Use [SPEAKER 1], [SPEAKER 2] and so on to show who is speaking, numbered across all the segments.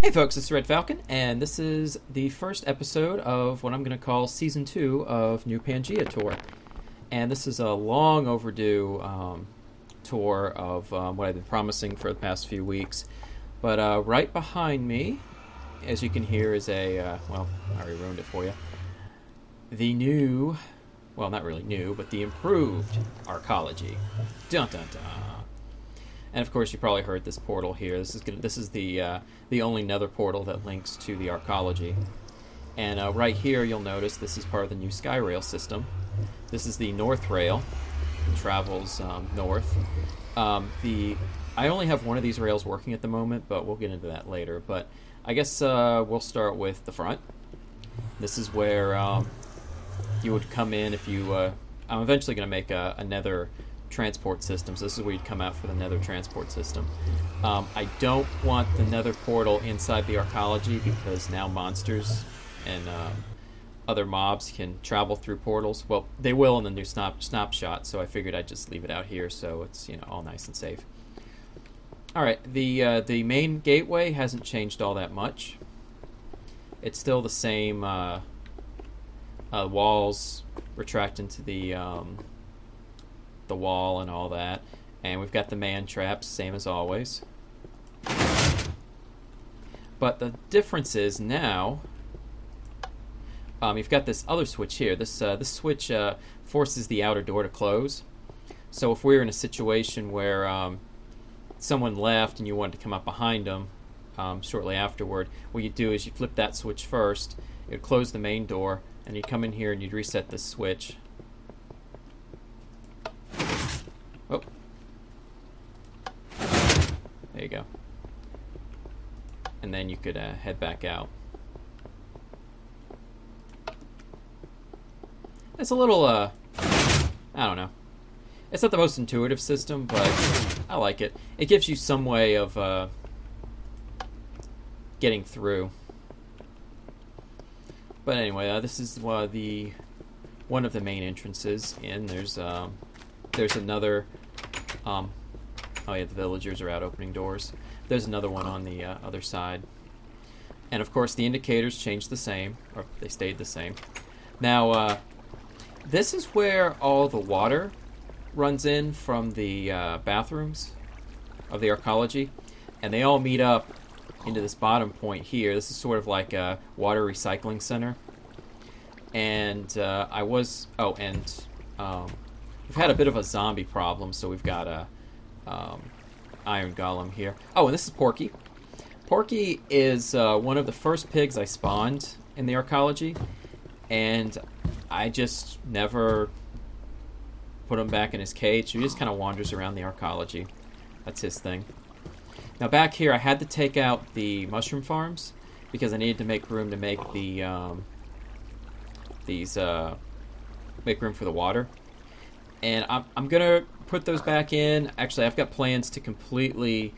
[SPEAKER 1] Hey folks, it's RedFalcon, and this is the first episode of what I'm going to call Season 2 of New Pangaea Tour. And this is a long overdue tour of what I've been promising for the past few weeks. But right behind me, as you can hear, is well, I already ruined it for you. The new, well, not really new, but the improved Arcology. Dun dun dun. And of course, you probably heard this portal here. This is the only nether portal that links to the Arcology. And right here, you'll notice this is part of the new Skyrail system. This is the North Rail. It travels north. I only have one of these rails working at the moment, but we'll get into that later. But I guess we'll start with the front. This is where you would come in if you... I'm eventually going to make a nether transport system, so this is where you'd come out for the nether transport system. I don't want the nether portal inside the Arcology because now monsters and other mobs can travel through portals. Well, they will in the new snapshot, so I figured I'd just leave it out here so it's, you know, all nice and safe. Alright, the main gateway hasn't changed all that much. It's still the same walls retract into the wall and all that. And we've got the man traps, same as always. But the difference is now, you've got this other switch here. This switch forces the outer door to close. So if we're in a situation where someone left and you wanted to come up behind them shortly afterward, what you do is you flip that switch first, it would close the main door, and you'd come in here and you'd reset this switch. Oh. There you go. And then you could head back out. It's a little, I don't know. It's not the most intuitive system, but I like it. It gives you some way of getting through. But anyway, this is one of the main entrances, and there's another. Oh yeah, the villagers are out opening doors. There's another one on the other side, and of course the indicators changed the same, or they stayed the same. Now, this is where all the water runs in from the bathrooms of the Arcology, and they all meet up into this bottom point here. This is sort of like a water recycling center. And we've had a bit of a zombie problem, so we've got a iron golem here. Oh, and this is Porky. Porky is one of the first pigs I spawned in the Arcology, and I just never put him back in his cage. He just kind of wanders around the Arcology. That's his thing. Now back here, I had to take out the mushroom farms because I needed to make room to make the make room for the water. And I'm gonna put those back in. Actually, I've got plans to completely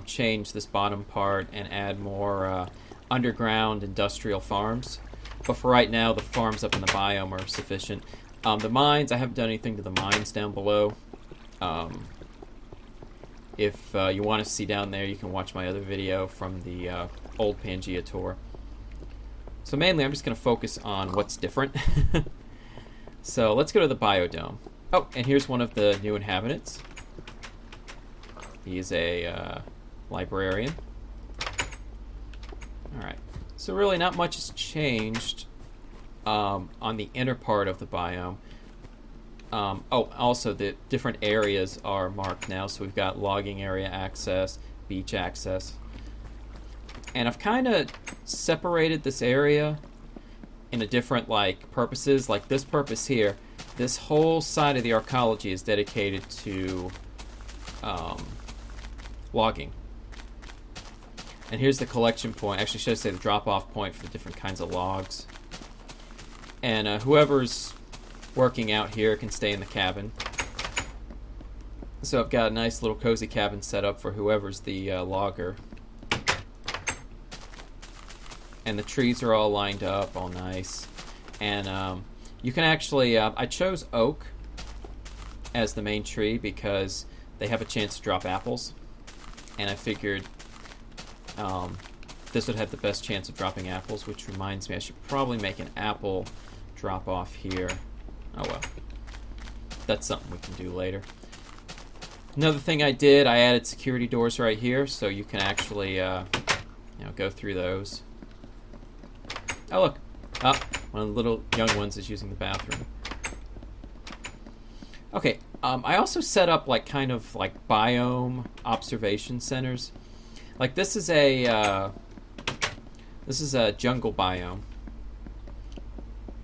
[SPEAKER 1] change this bottom part and add more underground industrial farms. But for right now, the farms up in the biome are sufficient. The mines, I haven't done anything to the mines down below. If you want to see down there, you can watch my other video from the old Pangaea tour. So mainly, I'm just going to focus on what's different. So let's go to the biodome. Oh, and here's one of the new inhabitants. He is a librarian. Alright. So really, not much has changed on the inner part of the biome. Oh, also the different areas are marked now. So we've got logging area access, beach access. And I've kind of separated this area into different purposes. Like this purpose here, this whole side of the Arcology is dedicated to logging. And here's the collection point. Actually, should I say the drop-off point for the different kinds of logs. And whoever's working out here can stay in the cabin. So I've got a nice little cozy cabin set up for whoever's the logger. And the trees are all lined up, all nice. And you can actually, I chose oak as the main tree because they have a chance to drop apples. And I figured this would have the best chance of dropping apples, which reminds me I should probably make an apple drop off here. Oh well. That's something we can do later. Another thing I did, I added security doors right here, so you can actually go through those. Oh look, one of the little young ones is using the bathroom. Okay, I also set up like kind of like biome observation centers. Like this is a jungle biome,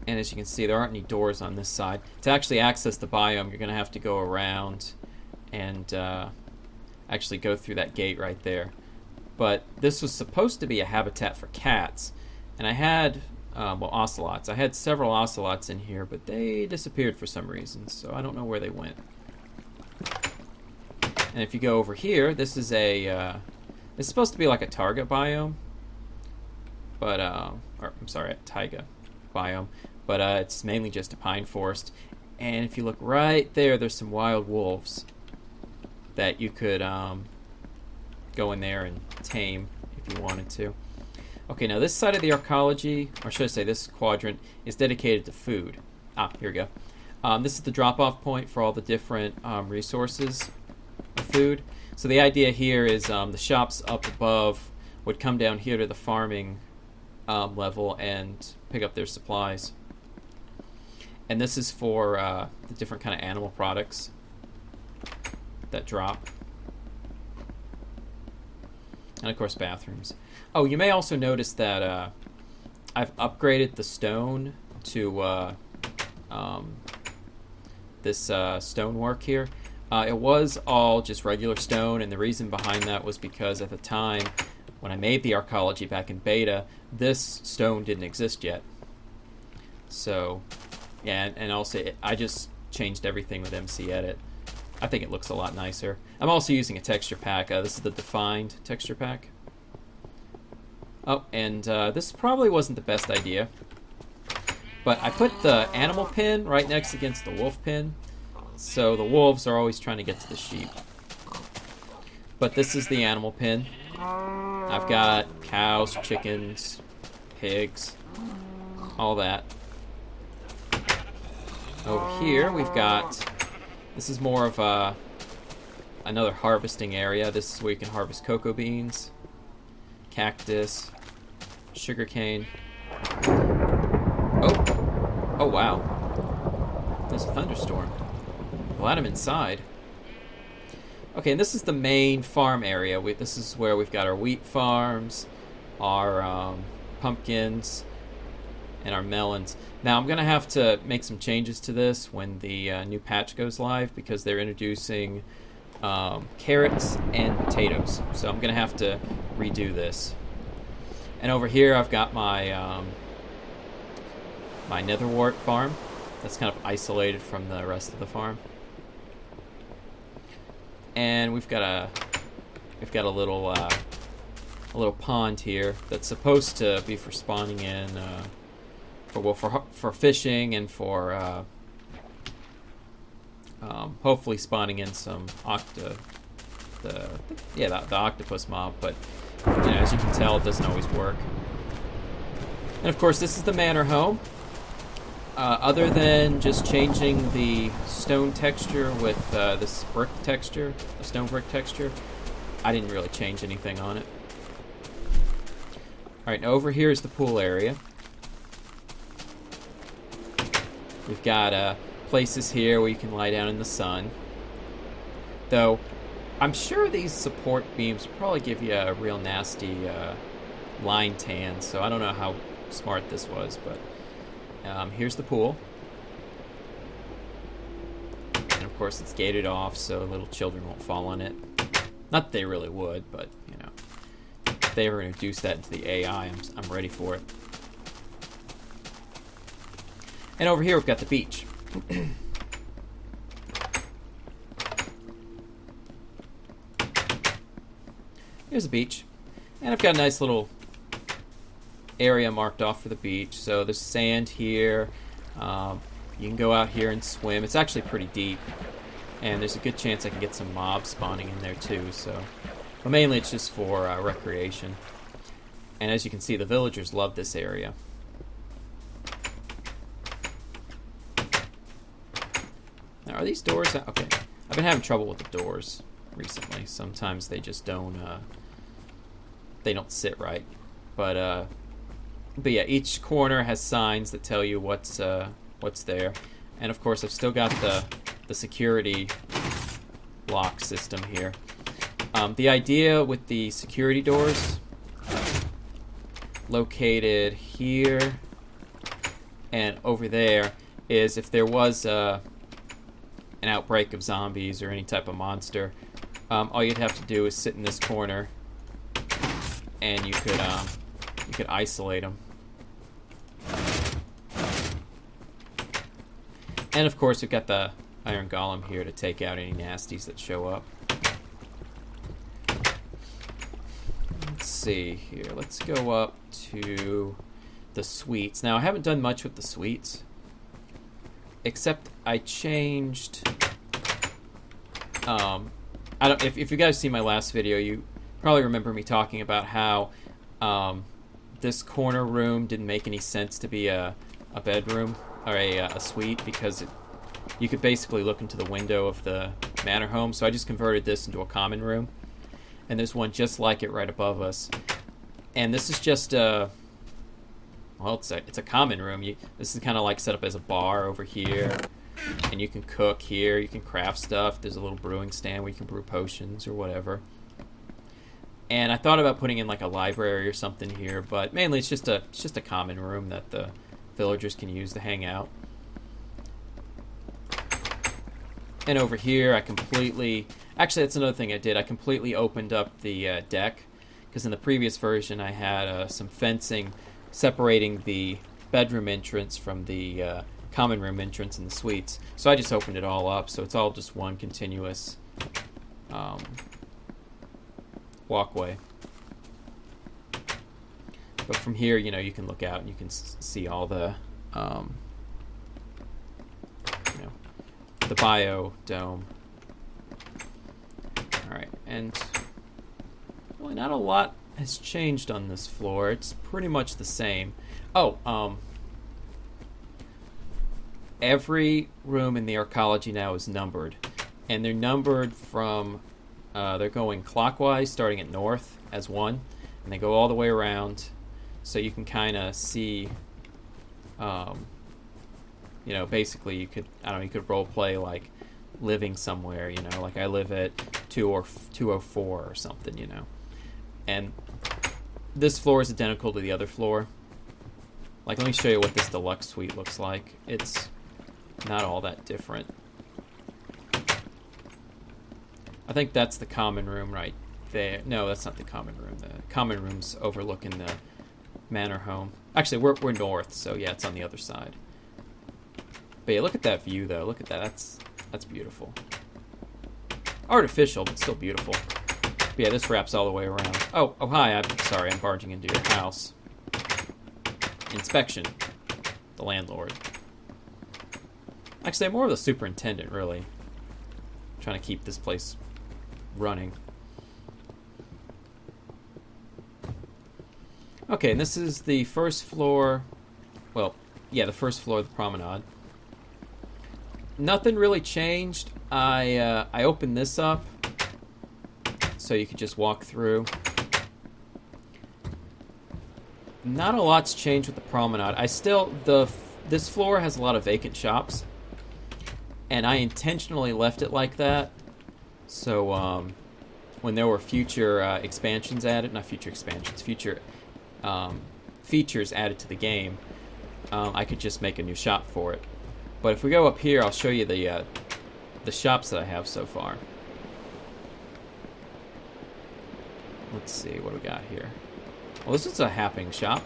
[SPEAKER 1] and as you can see, there aren't any doors on this side. To actually access the biome, you're going to have to go around and actually go through that gate right there. But this was supposed to be a habitat for cats, and I had ocelots. I had several ocelots in here, but they disappeared for some reason, so I don't know where they went. And if you go over here, this is it's supposed to be like a taiga biome, but or I'm sorry, a taiga biome, but it's mainly just a pine forest. And if you look right there, there's some wild wolves that you could go in there and tame if you wanted to. Okay, now this side of the Arcology, or should I say this quadrant, is dedicated to food. Here we go. This is the drop-off point for all the different resources of food. So the idea here is the shops up above would come down here to the farming level and pick up their supplies. And this is for the different kind of animal products that drop. And of course bathrooms. Oh, you may also notice that I've upgraded the stone to this stonework here. It was all just regular stone, and the reason behind that was because at the time when I made the Arcology back in beta, this stone didn't exist yet. So, yeah, and also I just changed everything with MC Edit. I think it looks a lot nicer. I'm also using a texture pack. This is the defined texture pack. Oh, and this probably wasn't the best idea, but I put the animal pin right next against the wolf pin, so the wolves are always trying to get to the sheep. But this is the animal pin. I've got cows, chickens, pigs, all that. Over here we've got, this is more of another harvesting area. This is where you can harvest cocoa beans, cactus, sugarcane. Oh wow. There's a thunderstorm. Glad I'm inside. Okay, and this is the main farm area. This is where we've got our wheat farms, our pumpkins, and our melons. Now I'm going to have to make some changes to this when the new patch goes live, because they're introducing carrots and potatoes. So I'm going to have to redo this. And over here I've got my my netherwort farm that's kind of isolated from the rest of the farm. And we've got a little pond here that's supposed to be for spawning in for fishing and for hopefully spawning in some the octopus mob, but as you can tell, it doesn't always work. And of course, this is the manor home. Other than just changing the stone texture with this brick texture, the stone brick texture, I didn't really change anything on it. Alright, now over here is the pool area. We've got places here where you can lie down in the sun. Though, I'm sure these support beams will probably give you a real nasty line tan, so I don't know how smart this was, but here's the pool. And of course it's gated off so little children won't fall on it. Not that they really would, but if they ever introduce that into the AI, I'm ready for it. And over here we've got the beach. Here's the beach. And I've got a nice little area marked off for the beach. So there's sand here. You can go out here and swim. It's actually pretty deep. And there's a good chance I can get some mobs spawning in there too. So, but mainly it's just for recreation. And as you can see, the villagers love this area. Now, are these doors? Okay. I've been having trouble with the doors recently. Sometimes they just don't sit right. But yeah, each corner has signs that tell you what's there. And of course, I've still got the security lock system here. The idea with the security doors located here and over there is if there was an outbreak of zombies or any type of monster, all you'd have to do is sit in this corner and you could isolate them. And of course, we've got the iron golem here to take out any nasties that show up. Let's see here. Let's go up to the suites. Now, I haven't done much with the suites, except I changed. If you guys see my last video, you probably remember me talking about how this corner room didn't make any sense to be a bedroom or a suite because you could basically look into the window of the manor home. So I just converted this into a common room, and there's one just like it right above us. And this is just well, it's a common room. This is kind of like set up as a bar over here, and you can cook here. You can craft stuff. There's a little brewing stand where you can brew potions or whatever. And I thought about putting in like a library or something here, but mainly it's just a common room that the villagers can use to hang out. And over here, actually, that's another thing I did. I completely opened up the deck, because in the previous version I had some fencing separating the bedroom entrance from the common room entrance in the suites. So I just opened it all up, so it's all just one continuous walkway. But from here, you can look out and you can see all the, the biodome. All right, and really not a lot has changed on this floor. It's pretty much the same. Oh, every room in the Arcology now is numbered, and they're numbered from, they're going clockwise, starting at north as 1, and they go all the way around. So you can kind of see, basically you could role play like living somewhere, like I live at 204 or something, And this floor is identical to the other floor. Like, let me show you what this deluxe suite looks like. It's not all that different. I think that's the common room right there. No, that's not the common room. The common room's overlooking the manor home. Actually, we're north, so yeah, it's on the other side. But yeah, look at that view, though. Look at that. That's beautiful. Artificial, but still beautiful. But yeah, this wraps all the way around. Oh, hi. I'm sorry. I'm barging into your house. Inspection. The landlord. Actually, I'm more of the superintendent, really. I'm trying to keep this place running. Okay, and this is the first floor. Well, yeah, the first floor of the promenade. Nothing really changed. I opened this up so you could just walk through. Not a lot's changed with the promenade. This floor has a lot of vacant shops, and I intentionally left it like that. So when there were future expansions added, not future expansions, future features added to the game, I could just make a new shop for it. But if we go up here, I'll show you the shops that I have so far. Let's see, what do we got here? Well, this is a happening shop.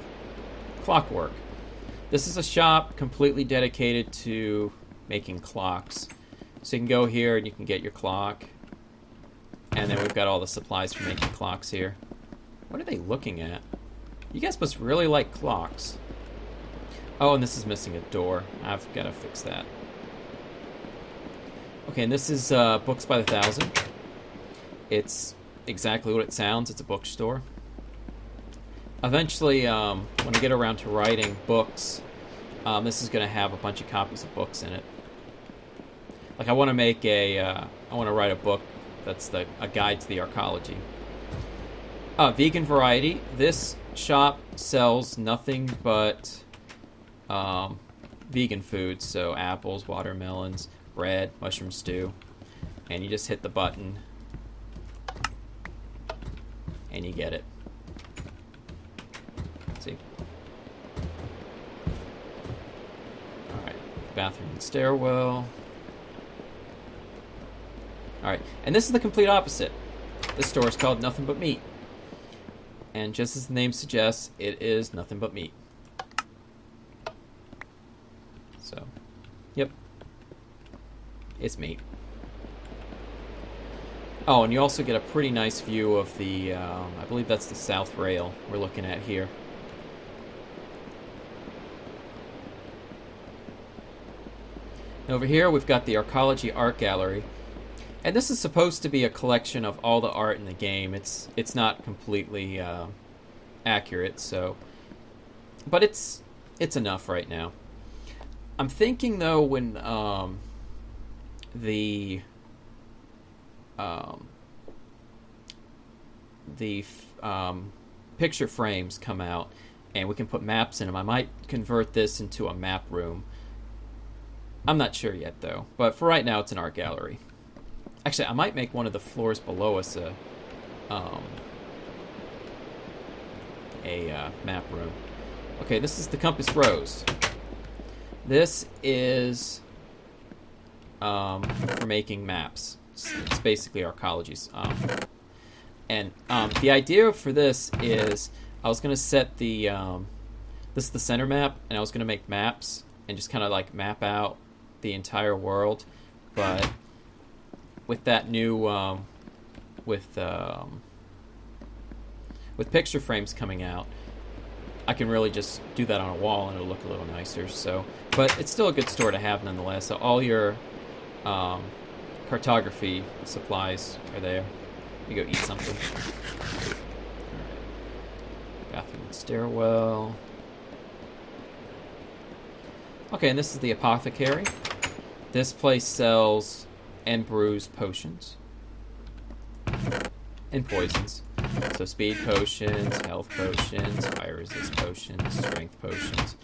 [SPEAKER 1] Clockwork. This is a shop completely dedicated to making clocks. So you can go here and you can get your clock. And then we've got all the supplies for making clocks here. What are they looking at? You guys must really like clocks. Oh, and this is missing a door. I've got to fix that. Okay, and this is Books by the Thousand. It's exactly what it sounds. It's a bookstore. Eventually, when I get around to writing books, this is going to have a bunch of copies of books in it. Like, I want to make I want to write a book that's a guide to the Arcology. Vegan variety. This shop sells nothing but vegan foods, so apples, watermelons, bread, mushroom stew. And you just hit the button, and you get it. See? Alright, bathroom and stairwell. Alright, and this is the complete opposite. This store is called Nothing But Meat. And just as the name suggests, it is nothing but meat. So, yep. It's meat. Oh, and you also get a pretty nice view of the, I believe that's the South Rail we're looking at here. And over here, we've got the Arcology Art Gallery. And this is supposed to be a collection of all the art in the game. It's not completely accurate, so... But it's enough right now. I'm thinking, though, when the picture frames come out and we can put maps in them, I might convert this into a map room. I'm not sure yet, though. But for right now, it's an art gallery. Actually, I might make one of the floors below us a map room. Okay, this is the Compass Rose. This is for making maps. It's basically Arcology's. And the idea for this is I was going to set the... this is the center map, and I was going to make maps and just kind of like map out the entire world. But with that new... with picture frames coming out, I can really just do that on a wall and it'll look a little nicer. So, but it's still a good store to have nonetheless. So all your cartography supplies are there. You go eat something. Right. Bathroom and stairwell. Okay, and this is the apothecary. This place sells and brews potions and poisons. So speed potions, health potions, fire resist potions, strength potions,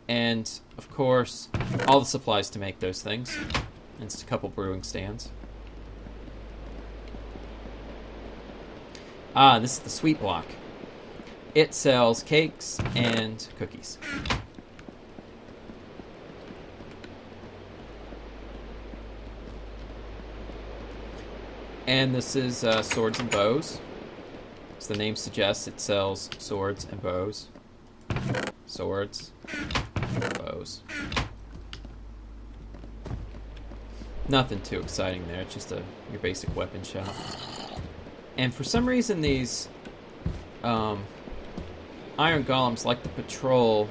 [SPEAKER 1] and of course all the supplies to make those things. And it's a couple brewing stands. This is the sweet block. It sells cakes and cookies. And this is swords and bows. As the name suggests, it sells swords and bows. Swords, bows. Nothing too exciting there. It's just your basic weapon shop. And for some reason, these iron golems like to patrol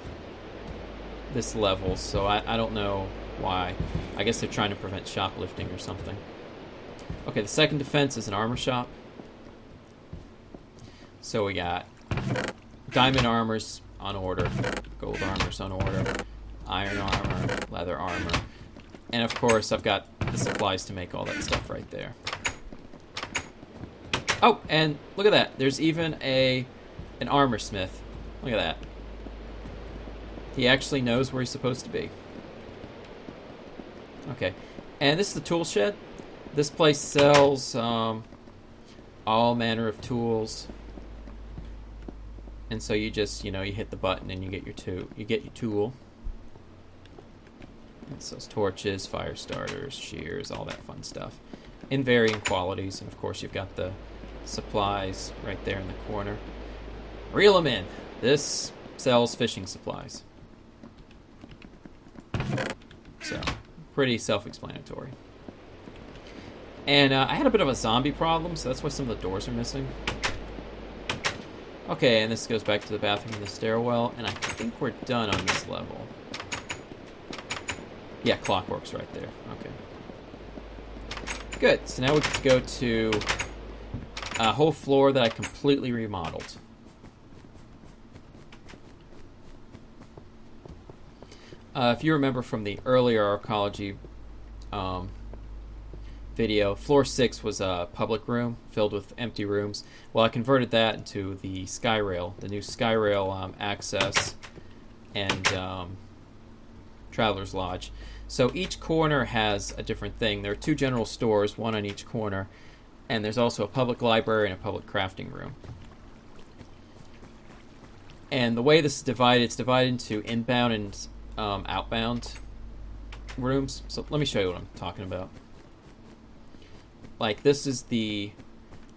[SPEAKER 1] this level, so I don't know why. I guess they're trying to prevent shoplifting or something. Okay, the second defense is an armor shop. So we got diamond armors on order, gold armors on order, iron armor, leather armor, and of course I've got the supplies to make all that stuff right there. Oh, and look at that. There's even an armor smith. Look at that. He actually knows where he's supposed to be. Okay, and this is the tool shed. This place sells all manner of tools. And so you just, you hit the button and you get your tool. It sells torches, fire starters, shears, all that fun stuff. In varying qualities. And of course you've got the supplies right there in the corner. Reel them in. This sells fishing supplies. So, pretty self-explanatory. And I had a bit of a zombie problem, so that's why some of the doors are missing. Okay, and this goes back to the bathroom and the stairwell, and I think we're done on this level. Yeah, clockwork's right there. Okay. Good, so now we get to go to a whole floor that I completely remodeled. If you remember from the earlier Arcology video, floor 6 was a public room filled with empty rooms. Well, I converted that into the Skyrail, the new Skyrail access and Traveler's Lodge. So each corner has a different thing. There are 2 general stores, one on each corner, and there's also a public library and a public crafting room. And the way this is divided, it's divided into inbound and outbound rooms. So let me show you what I'm talking about. Like, this is the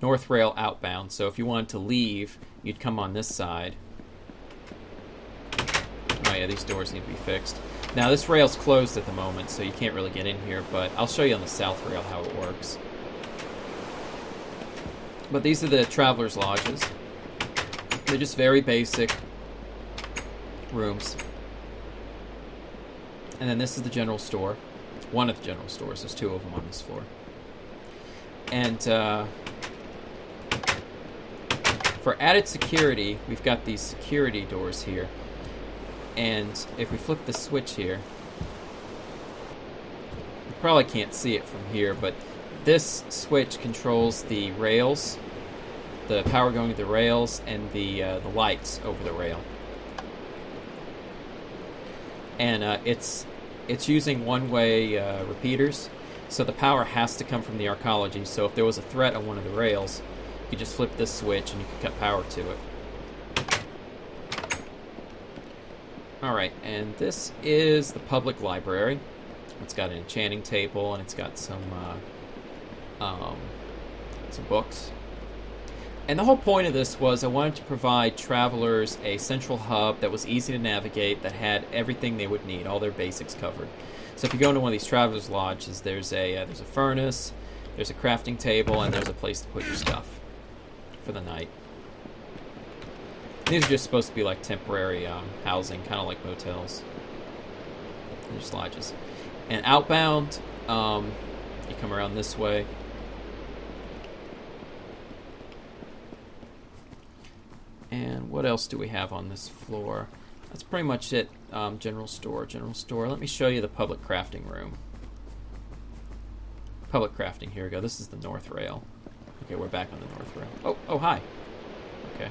[SPEAKER 1] North Rail outbound. So if you wanted to leave, you'd come on this side. Oh yeah, these doors need to be fixed. Now this rail's closed at the moment, so you can't really get in here, but I'll show you on the South Rail how it works. But these are the Traveler's Lodges. They're just very basic rooms. And then this is the general store. One of the general stores. There's 2 of them on this floor. And for added security, we've got these security doors here. And if we flip the switch here, you probably can't see it from here, but this switch controls the rails, the power going to the rails, and the lights over the rail. And it's using one-way repeaters, so the power has to come from the Arcology. So if there was a threat on one of the rails, you could just flip this switch and you could cut power to it. Alright, and this is the public library. It's got an enchanting table, and it's got some books. And the whole point of this was I wanted to provide travelers a central hub that was easy to navigate, that had everything they would need, all their basics covered. So if you go into one of these travelers' lodges, there's a furnace, there's a crafting table, and there's a place to put your stuff for the night. These are just supposed to be like temporary housing, kind of like motels. They're just lodges. And outbound, you come around this way. And what else do we have on this floor? That's pretty much it. General store. Let me show you the public crafting room. Public crafting, here we go. This is the North Rail. Okay, we're back on the North Rail. Oh, hi. Okay.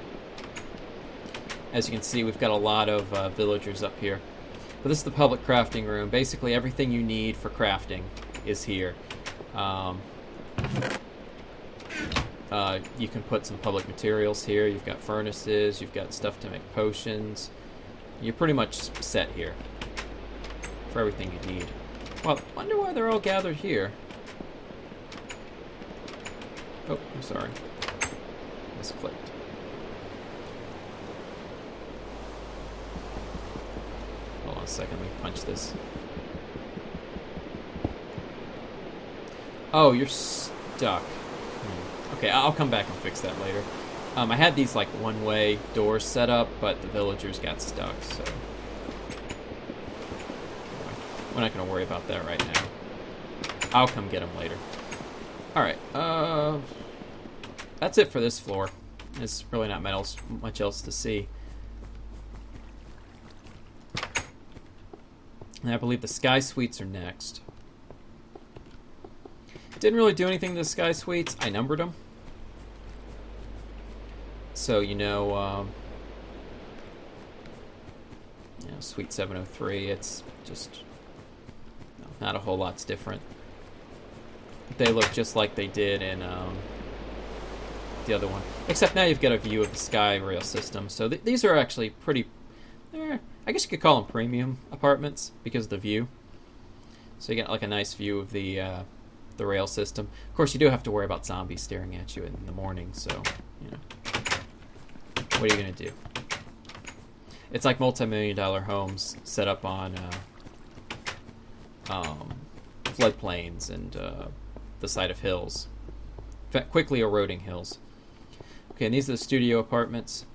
[SPEAKER 1] As you can see, we've got a lot of villagers up here. But this is the public crafting room. Basically, everything you need for crafting is here. You can put some public materials here. You've got furnaces. You've got stuff to make potions. You're pretty much set here for everything you need. Well, I wonder why they're all gathered here. Oh, I'm sorry. Misclicked. Hold on a second, let me punch this. Oh, you're stuck. Okay, I'll come back and fix that later. I had these like one-way doors set up, but the villagers got stuck, so we're not going to worry about that right now. I'll come get them later. Alright, that's it for this floor. There's really not much else to see. And I believe the Sky Suites are next. Didn't really do anything to the Sky Suites. I numbered them. So, Suite 703, it's just not a whole lot's different. They look just like they did in the other one. Except now you've got a view of the Sky Rail system. So these are actually pretty... I guess you could call them premium apartments because of the view. So you get like a nice view of the rail system. Of course, you do have to worry about zombies staring at you in the morning, so, what are you going to do? It's like multi-million-dollar homes set up on floodplains and the side of hills. In fact, quickly eroding hills. Okay, and these are the studio apartments.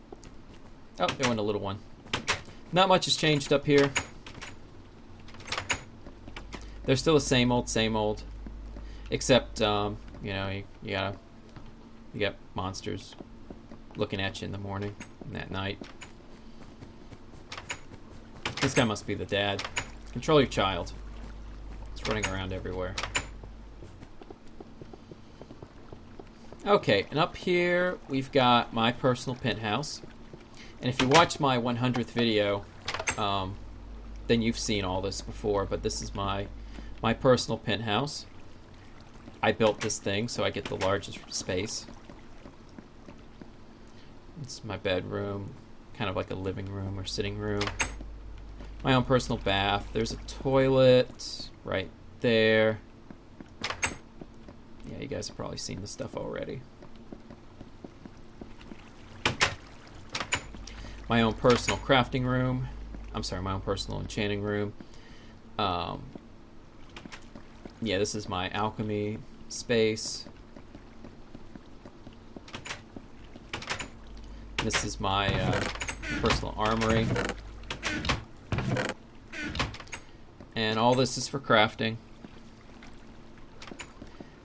[SPEAKER 1] Oh, there went a little one. Not much has changed up here. They're still the same old. Except, you got monsters looking at you in the morning and at night. This guy must be the dad. Control your child. It's running around everywhere. Okay, and up here we've got my personal penthouse. And if you watch my 100th video, then you've seen all this before, but this is my personal penthouse. I built this thing so I get the largest space. It's my bedroom, kind of like a living room or sitting room. My own personal bath. There's a toilet right there. Yeah, you guys have probably seen this stuff already. My own personal crafting room. I'm sorry, my own personal enchanting room. Yeah, this is my alchemy space. This is my personal armory. And all this is for crafting.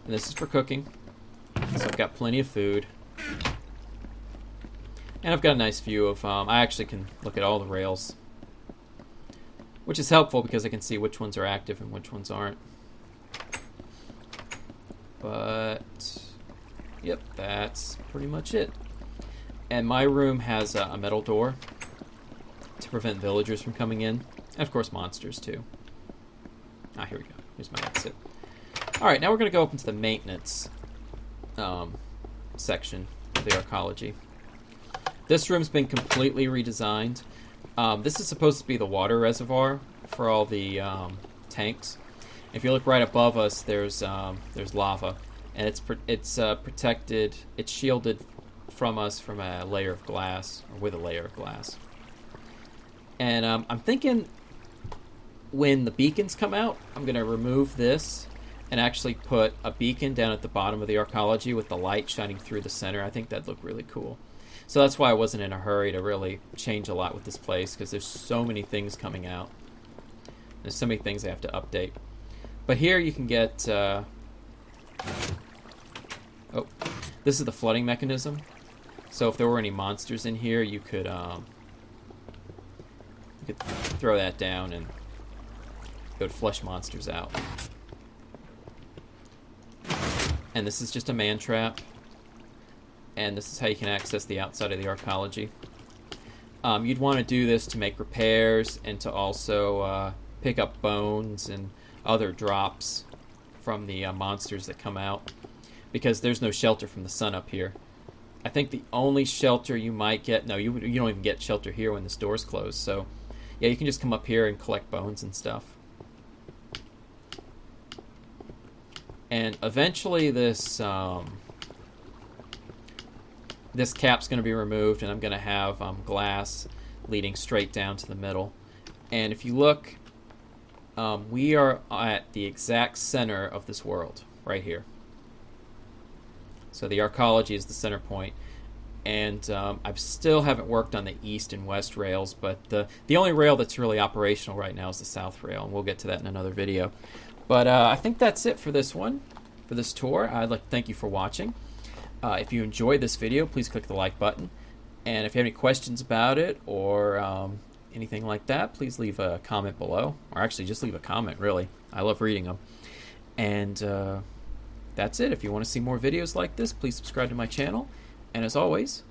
[SPEAKER 1] And this is for cooking. So I've got plenty of food. And I've got a nice view of, I actually can look at all the rails. Which is helpful because I can see which ones are active and which ones aren't. But, yep, that's pretty much it. And my room has a metal door to prevent villagers from coming in. And of course monsters too. Ah, here we go. Here's my exit. Alright, now we're going to go up into the maintenance section of the Arcology. This room's been completely redesigned. This is supposed to be the water reservoir for all the tanks. If you look right above us, there's lava, and it's protected. It's shielded from us from a layer of glass, or with a layer of glass. And I'm thinking when the beacons come out, I'm going to remove this and actually put a beacon down at the bottom of the Arcology with the light shining through the center. I think that'd look really cool. So that's why I wasn't in a hurry to really change a lot with this place, because there's so many things coming out. There's so many things I have to update. But here you can get... oh, this is the flooding mechanism. So if there were any monsters in here, you could throw that down and it would flush monsters out. And this is just a man trap. And this is how you can access the outside of the Arcology. You'd want to do this to make repairs and to also pick up bones and other drops from the monsters that come out, because there's no shelter from the sun up here. I think the only shelter you might get... No, you don't even get shelter here when this door's closed. So, yeah, you can just come up here and collect bones and stuff. And eventually this... this cap's going to be removed, and I'm going to have glass leading straight down to the middle. And if you look, we are at the exact center of this world, right here. So the Arcology is the center point. And I still haven't worked on the east and west rails, but the only rail that's really operational right now is the south rail, and we'll get to that in another video. But I think that's it for this one, for this tour. I'd like to thank you for watching. If you enjoyed this video, please click the like button. And if you have any questions about it or anything like that, please leave a comment below. Or actually, just leave a comment, really. I love reading them. And that's it. If you want to see more videos like this, please subscribe to my channel. And as always,